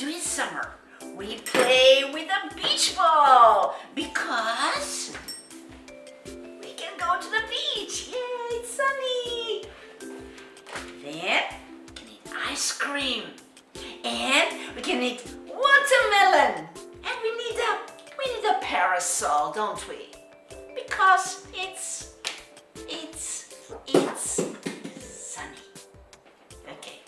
do in summer? We play with a beach ball because we can go to the beach. Yay, it's sunny. Then we can eat ice cream and we can eat watermelon. And we need a parasol, don't we? Because it's sunny. Okay.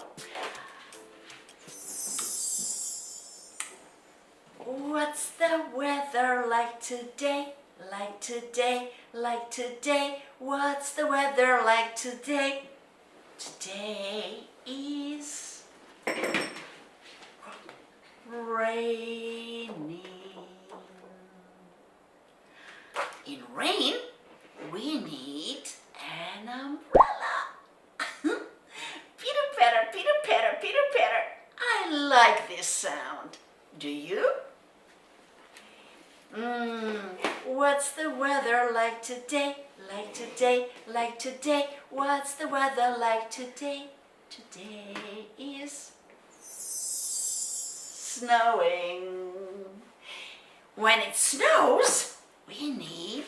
What's the weather like today? Like today, like today. What's the weather like today? Today is raining. In rain, we need an umbrella. Pitter patter, pitter patter, pitter patter. I like this sound. Do you? What's the weather like today? Like today, like today. What's the weather like today? Today is snowing. When it snows, we need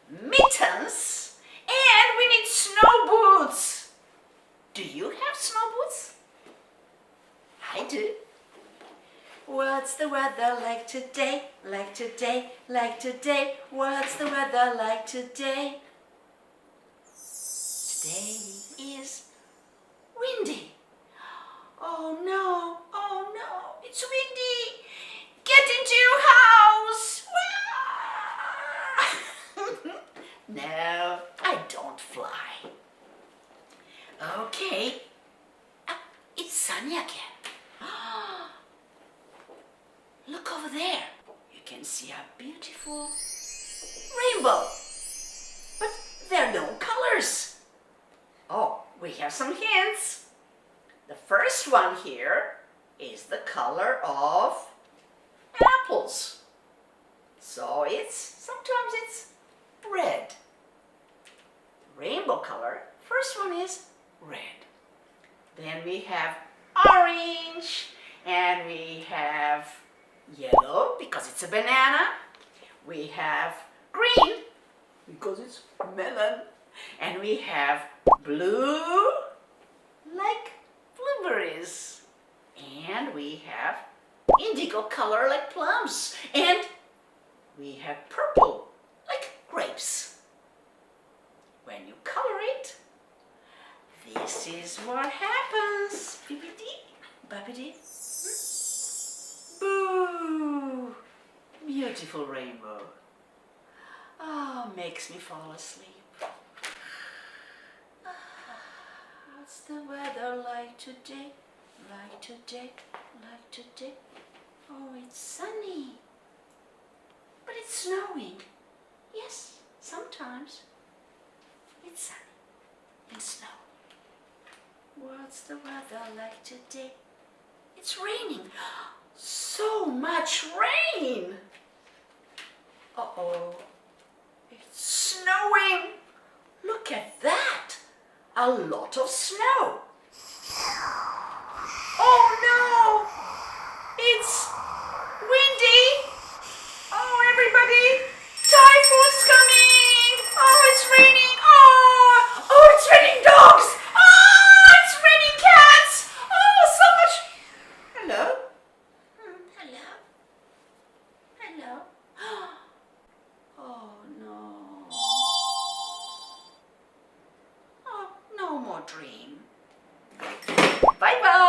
mittens and we need snow boots. Do you have snow boots? I do. What's the weather like today? Like today, like today. What's the weather like today? Today is windy. Oh no, it's windy. Get into your house. No, I don't fly. Okay. It's sunny again. Look over there. You can see a beautiful rainbow. But there are no colors. Oh, we have some hints. The first one here is the color of apples. So sometimes it's red. Rainbow color, first one is red. Then we have orange and we have yellow because it's a banana. We have green because it's melon. And we have blue like blueberries. And we have indigo color like plums. And we have purple like grapes. When you color it, this is what happens. Bippity, boppity. Boo! Beautiful rainbow. Oh, makes me fall asleep. What's the weather like today? Like today, like today. Oh, it's sunny. But it's snowing. Yes, sometimes it's sunny and snow. What's the weather like today? It's raining. So much rain! Uh-oh. It's snowing. Look at that. A lot of snow. Oh no! It's windy. Oh, everybody. Typhoon's coming. Oh, it's raining. Oh, it's raining dogs. Oh, it's raining cats. Oh, so much. Hello? Hello? Oh no. Oh, no more dream. Bye-bye.